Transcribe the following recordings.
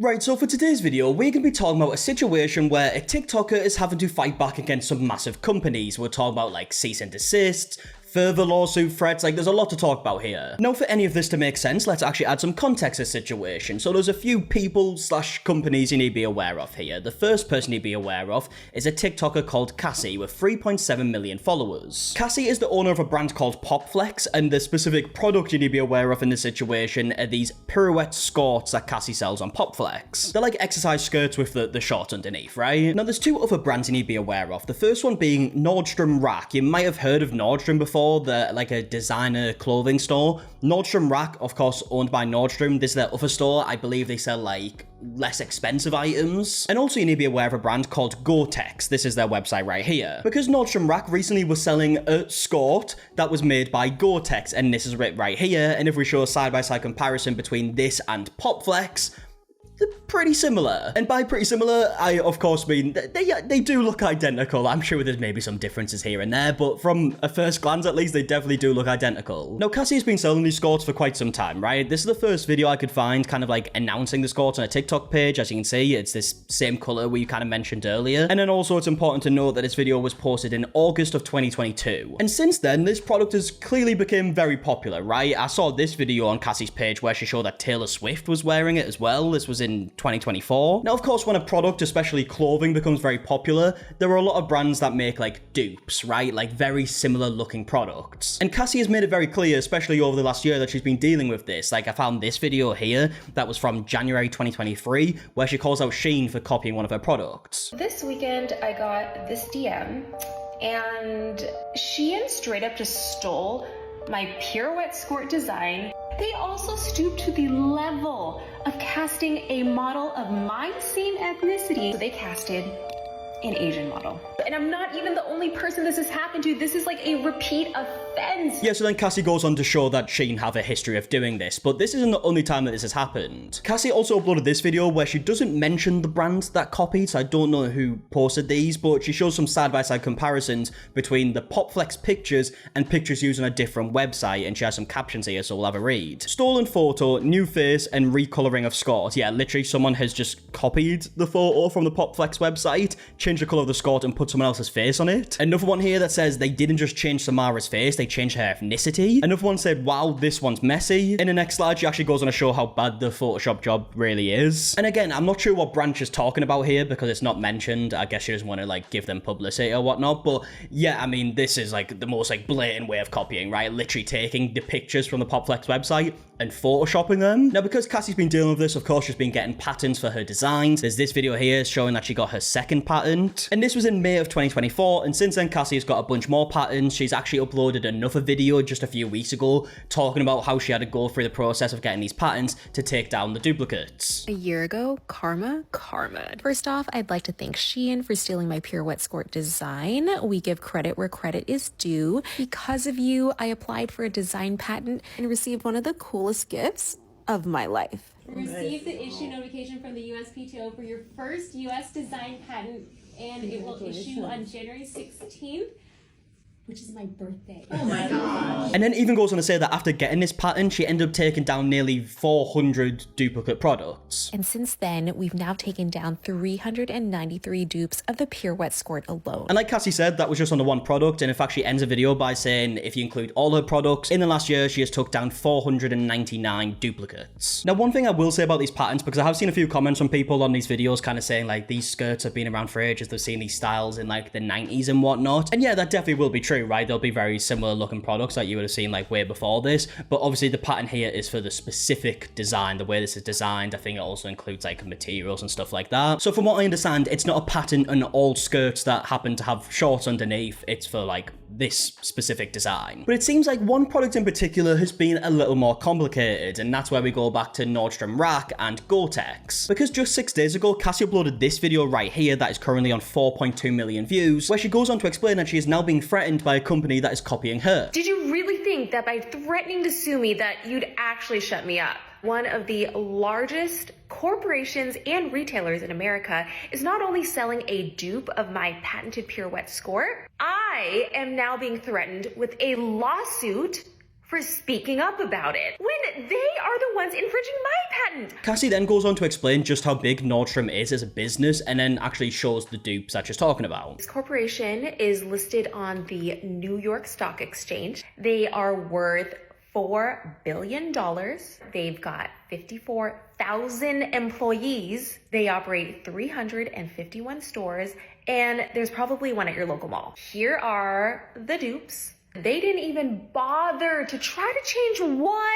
Right, so for today's video, we're going to be talking about a situation where a TikToker is having to fight back against some massive companies. We're talking about like cease and desist, further lawsuit threats, like there's a lot to talk about here. Now for any of this to make sense, let's actually add some context to the situation. So there's a few people / companies you need to be aware of here. The first person you need to be aware of is a TikToker called Cassey with 3.7 million followers. Cassey is the owner of a brand called PopFlex, and the specific product you need to be aware of in this situation are these pirouette skirts that Cassey sells on PopFlex. They're like exercise skirts with the shorts underneath, right? Now there's two other brands you need to be aware of. The first one being Nordstrom Rack. You might have heard of Nordstrom before. They're like a designer clothing store. Nordstrom Rack, of course, owned by Nordstrom. This is their other store. I believe they sell like less expensive items. And also you need to be aware of a brand called Gore-Tex. This is their website right here. Because Nordstrom Rack recently was selling a Skort that was made by Gore-Tex, and this is it right here. And if we show a side-by-side comparison between this and PopFlex, they're pretty similar. And by pretty similar, I of course mean they do look identical. I'm sure there's maybe some differences here and there, but from a first glance at least, they definitely do look identical. Now, Cassie has been selling these skirts for quite some time, right? This is the first video I could find kind of like announcing the skirts on a TikTok page. As you can see, it's this same color we kind of mentioned earlier. And then also it's important to note that this video was posted in August of 2022. And since then, this product has clearly become very popular, right? I saw this video on Cassie's page where she showed that Taylor Swift was wearing it as well. This was in 2024. Now, of course, when a product, especially clothing, becomes very popular, there are a lot of brands that make like dupes, right? Like very similar looking products. And Cassie has made it very clear, especially over the last year, that she's been dealing with this. Like I found this video here that was from January 2023, where she calls out Shein for copying one of her products. This weekend, I got this DM, and Shein straight up just stole my pirouette skirt design. They also stooped to the level of casting a model of my same ethnicity. So they casted an Asian model. And I'm not even the only person this has happened to. This is like a repeat offense. Yeah, so then Cassie goes on to show that Shein have a history of doing this, but this isn't the only time that this has happened. Cassie also uploaded this video where she doesn't mention the brand that copied, so I don't know who posted these, but she shows some side-by-side comparisons between the PopFlex pictures and pictures used on a different website, and she has some captions here, so we'll have a read. Stolen photo, new face, and recoloring of Skort. Yeah, literally someone has just copied the photo from the PopFlex website, changed the color of the Skort and put someone else's face on it. Another one here that says they didn't just change Samara's face, they changed her ethnicity. Another one said, wow, this one's messy. In the next slide, she actually goes on to show how bad the Photoshop job really is. And again, I'm not sure what brand she's talking about here because it's not mentioned. I guess she doesn't want to like give them publicity or whatnot. But yeah, I mean, this is like the most like blatant way of copying, right? Literally taking the pictures from the PopFlex website and photoshopping them. Now, because Cassie's been dealing with this, of course, she's been getting patents for her designs. There's this video here showing that she got her second patent. And this was in May of 2024. And since then, Cassie has got a bunch more patents. She's actually uploaded another video just a few weeks ago talking about how she had to go through the process of getting these patents to take down the duplicates. A year ago, karma. First off, I'd like to thank Shein for stealing my pirouette skirt design. We give credit where credit is due. Because of you, I applied for a design patent and received one of the coolest gifts of my life. Receive the issue notification from the USPTO for your first US design patent, and it will issue on January 16th, which is my birthday. Oh my gosh. And then even goes on to say that after getting this patent, she ended up taking down nearly 400 duplicate products. And since then, we've now taken down 393 dupes of the pirouette skirt alone. And like Cassie said, that was just on the one product. And in fact, she ends the video by saying if you include all her products, in the last year, she has took down 499 duplicates. Now, one thing I will say about these patents, because I have seen a few comments from people on these videos kind of saying like these skirts have been around for ages. They've seen these styles in like the 90s and whatnot. And yeah, that definitely will be true, right? They'll be very similar looking products that you would have seen like way before this, but obviously the patent here is for the specific design, the way this is designed. I think it also includes like materials and stuff like that. So from what I understand, it's not a patent on all skirts that happen to have shorts underneath. It's for like this specific design. But it seems like one product in particular has been a little more complicated, and that's where we go back to Nordstrom Rack and Gore-Tex. Because just 6 days ago, Cassie uploaded this video right here that is currently on 4.2 million views, where she goes on to explain that she is now being threatened by a company that is copying her. Did you really think that by threatening to sue me that you'd actually shut me up? One of the largest corporations and retailers in America is not only selling a dupe of my patented pirouette skirt, I am now being threatened with a lawsuit for speaking up about it when they are the ones infringing my patent. Cassie then goes on to explain just how big Nordstrom is as a business and then actually shows the dupes that she's talking about. This corporation is listed on the New York Stock Exchange. They are worth $4 billion. They've got 54,000 employees. They operate 351 stores, and there's probably one at your local mall. Here are the dupes. They didn't even bother to try to change one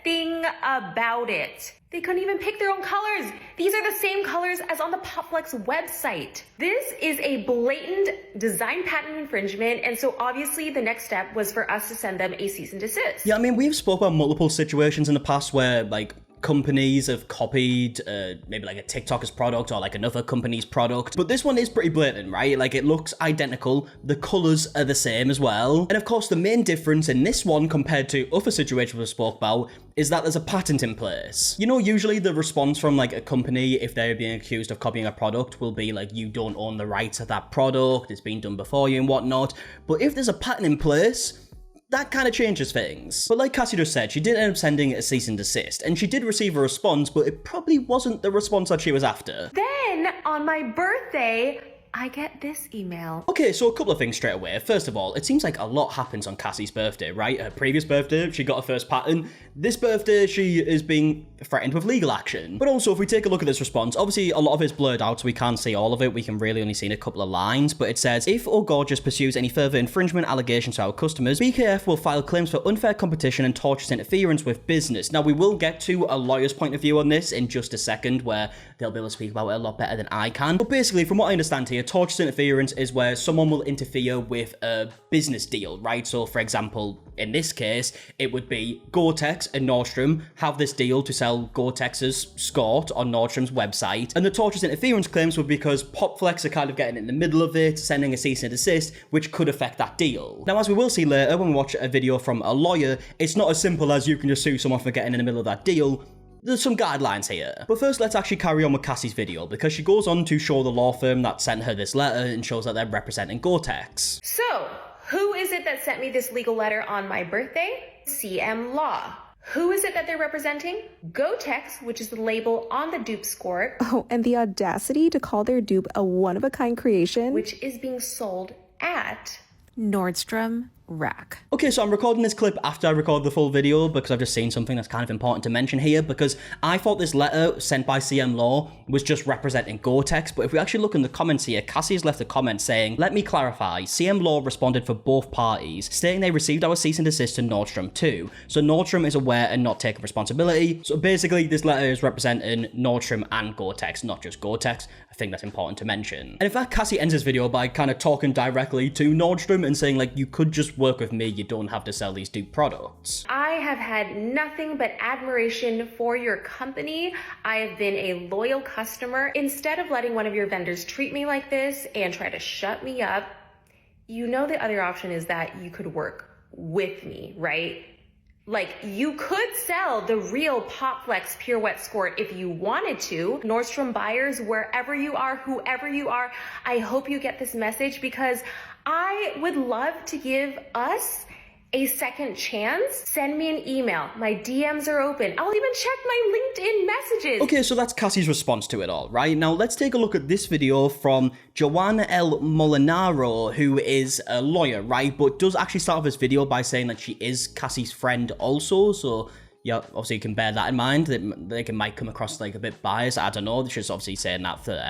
thing about it. They couldn't even pick their own colors. These are the same colors as on the PopFlex website. This is a blatant design patent infringement, and so obviously the next step was for us to send them a cease and desist. Yeah, I mean, we've spoken about multiple situations in the past where, like, companies have copied maybe like a TikToker's product or like another company's product, but this one is pretty blatant, right? Like, it looks identical, the colors are the same as well, and of course the main difference in this one compared to other situations we spoke about is that there's a patent in place. You know, usually the response from like a company if they're being accused of copying a product will be like, you don't own the rights to that product, it's been done before you and whatnot. But if there's a patent in place, that kind of changes things. But like Cassie just said, she did end up sending a cease and desist, and she did receive a response, but it probably wasn't the response that she was after. Then, on my birthday, I get this email. Okay, so a couple of things straight away. First of all, it seems like a lot happens on Cassie's birthday, right? Her previous birthday, she got her first patent. This birthday, she is being threatened with legal action. But also, if we take a look at this response, obviously a lot of it's blurred out, so we can't see all of it. We can really only see a couple of lines, but it says, if Oh Gorgeous pursues any further infringement allegations to our customers, BKF will file claims for unfair competition and tortious interference with business. Now, we will get to a lawyer's point of view on this in just a second, where they'll be able to speak about it a lot better than I can. But basically, from what I understand here, tortious interference is where someone will interfere with a business deal, right? So, for example, in this case, it would be Gore-Tex and Nordstrom have this deal to sell Gore-Tex's Skort on Nordstrom's website, and the tortious interference claims were because PopFlex are kind of getting in the middle of it, sending a cease and desist, which could affect that deal. Now, as we will see later when we watch a video from a lawyer, it's not as simple as you can just sue someone for getting in the middle of that deal. There's some guidelines here. But first, let's actually carry on with Cassie's video, because she goes on to show the law firm that sent her this letter and shows that they're representing Gore-Tex. So, who is it that sent me this legal letter on my birthday? CM Law. Who is it that they're representing? Gore-Tex, which is the label on the dupe Skort. Oh, and the audacity to call their dupe a one-of-a-kind creation, Which is being sold at Nordstrom Rack. Okay, so I'm recording this clip after I record the full video because I've just seen something that's kind of important to mention here, because I thought this letter sent by CM Law was just representing Gore-Tex, but if we actually look in the comments here, Cassie has left a comment saying, let me clarify, CM Law responded for both parties, stating they received our cease and desist to Nordstrom too, so Nordstrom is aware and not taking responsibility. So basically, this letter is representing Nordstrom and Gore-Tex, not just Gore-Tex. I think that's important to mention. And in fact, Cassie ends this video by kind of talking directly to Nordstrom and saying, like, you could just work with me, you don't have to sell these dupe products. I have had nothing but admiration for your company. I have been a loyal customer. Instead of letting one of your vendors treat me like this and try to shut me up, you know the other option is that you could work with me, right? Like, you could sell the real PopFlex Pure Wet Skort if you wanted to. Nordstrom buyers, wherever you are, whoever you are, I hope you get this message, because I would love to give us a second chance. Send me an email. My DMs are open. I'll even check my LinkedIn messages. Okay, so that's Cassie's response to it all, right? Now, let's take a look at this video from Joanna L. Molinaro, who is a lawyer, right? But does actually start off this video by saying that she is Cassie's friend also, so yeah, obviously you can bear that in mind. They might come across like a bit biased. I don't know. She's obviously saying that for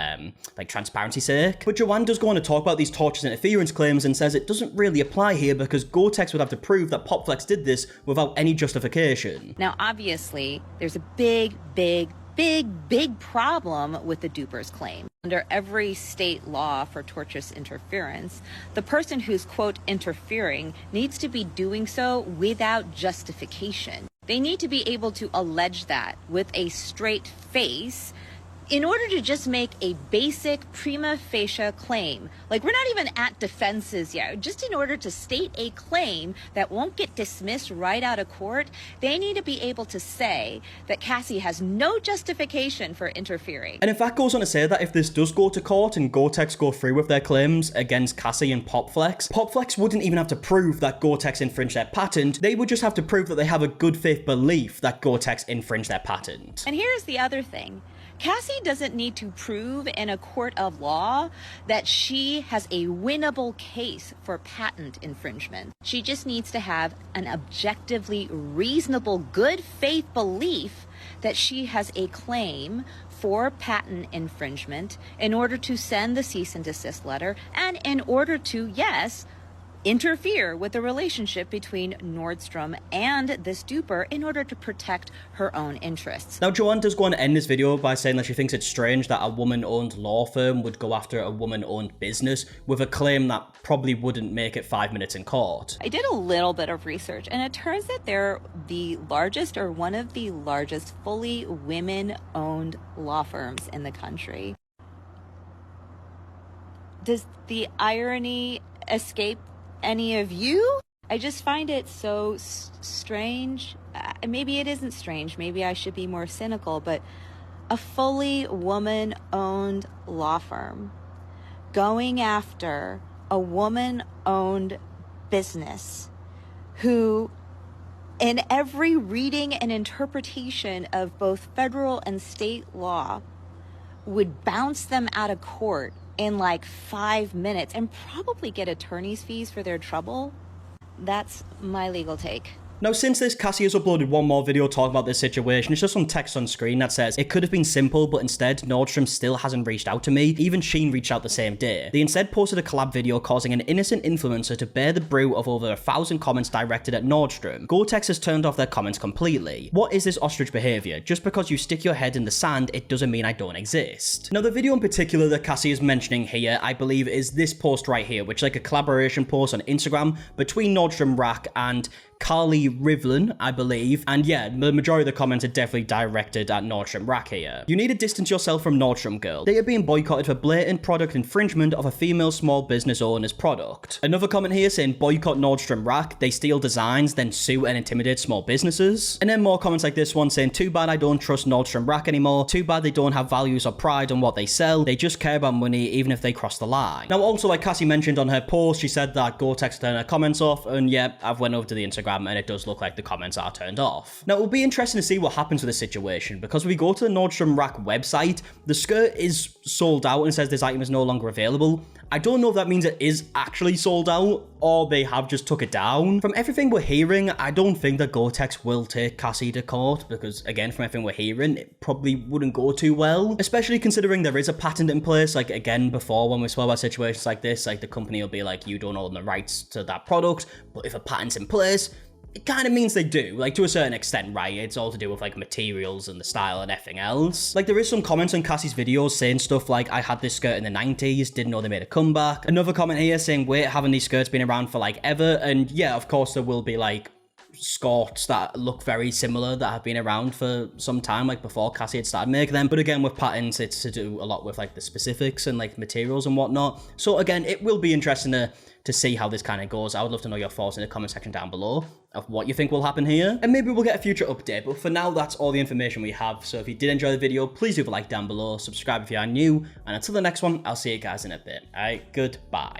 like transparency's sake. But Joanne does go on to talk about these tortious interference claims and says it doesn't really apply here because Gore-Tex would have to prove that PopFlex did this without any justification. Now, obviously, there's a big problem with the duper's claim. Under every state law for tortious interference, the person who's, quote, interfering needs to be doing so without justification. They need to be able to allege that with a straight face in order to just make a basic prima facie claim, like we're not even at defenses yet, just in order to state a claim that won't get dismissed right out of court, they need to be able to say that Cassie has no justification for interfering. And in fact goes on to say that if this does go to court and Gore-Tex go through with their claims against Cassie and PopFlex, PopFlex wouldn't even have to prove that Gore-Tex infringed their patent, they would just have to prove that they have a good faith belief that Gore-Tex infringed their patent. And here's the other thing. Cassie doesn't need to prove in a court of law that she has a winnable case for patent infringement. She just needs to have an objectively reasonable good faith belief that she has a claim for patent infringement in order to send the cease and desist letter and in order to, yes, interfere with the relationship between Nordstrom and this duper in order to protect her own interests. Now, Joanne does go on to end this video by saying that she thinks it's strange that a woman-owned law firm would go after a woman-owned business with a claim that probably wouldn't make it 5 minutes in court. I did a little bit of research, and it turns that they're the largest or one of the largest fully women-owned law firms in the country. Does the irony escape any of you? I just find it so strange. Maybe it isn't strange. Maybe I should be more cynical, but a fully woman-owned law firm going after a woman-owned business who, in every reading and interpretation of both federal and state law, would bounce them out of court in like 5 minutes and probably get attorney's fees for their trouble. That's my legal take. Now, since this, Cassie has uploaded one more video talking about this situation. It's just some text on screen that says, "It could have been simple, but instead, Nordstrom still hasn't reached out to me. Even Shein reached out the same day. They instead posted a collab video causing an innocent influencer to bear the brunt of over 1,000 comments directed at Nordstrom. Gore-Tex has turned off their comments completely. What is this ostrich behavior? Just because you stick your head in the sand, it doesn't mean I don't exist." Now, the video in particular that Cassie is mentioning here, I believe, is this post right here, which is like a collaboration post on Instagram between Nordstrom Rack and Carly Rivlin, I believe. And yeah, the majority of the comments are definitely directed at Nordstrom Rack here. "You need to distance yourself from Nordstrom, girl. They are being boycotted for blatant product infringement of a female small business owner's product." Another comment here saying, "Boycott Nordstrom Rack. They steal designs, then sue and intimidate small businesses." And then more comments like this one saying, "Too bad I don't trust Nordstrom Rack anymore. Too bad they don't have values or pride on what they sell. They just care about money even if they cross the line." Now, also like Cassie mentioned on her post, she said that Gore-Tex turned her comments off, and yeah, I've went over to the Instagram and it does look like the comments are turned off. Now, it will be interesting to see what happens with this situation, because when we go to the Nordstrom Rack website, the skirt is sold out and says this item is no longer available. I don't know if that means it is actually sold out or they have just took it down. From everything we're hearing, I don't think that Gore-Tex will take Cassie to court, because again, from everything we're hearing, it probably wouldn't go too well, especially considering there is a patent in place. Like again, before when we spoke about situations like this, like the company will be like, you don't own the rights to that product, but if a patent's in place, it kind of means they do, like to a certain extent, right? It's all to do with like materials and the style and everything else. Like there is some comments on Cassie's videos saying stuff like, "I had this skirt in the 90s, didn't know they made a comeback." Another comment here saying, "Wait, haven't these skirts been around for like ever?" And yeah, of course there will be like Skorts that look very similar that have been around for some time, like before Cassie had started making them. But again, with patents, it's to do a lot with like the specifics and like materials and whatnot. So again, it will be interesting to see how this kind of goes. I would love to know your thoughts in the comment section down below of what you think will happen here, and maybe we'll get a future update. But for now, that's all the information we have. So if you did enjoy the video, please leave a like down below, subscribe if you are new, and until the next one, I'll see you guys in a bit. All right, goodbye.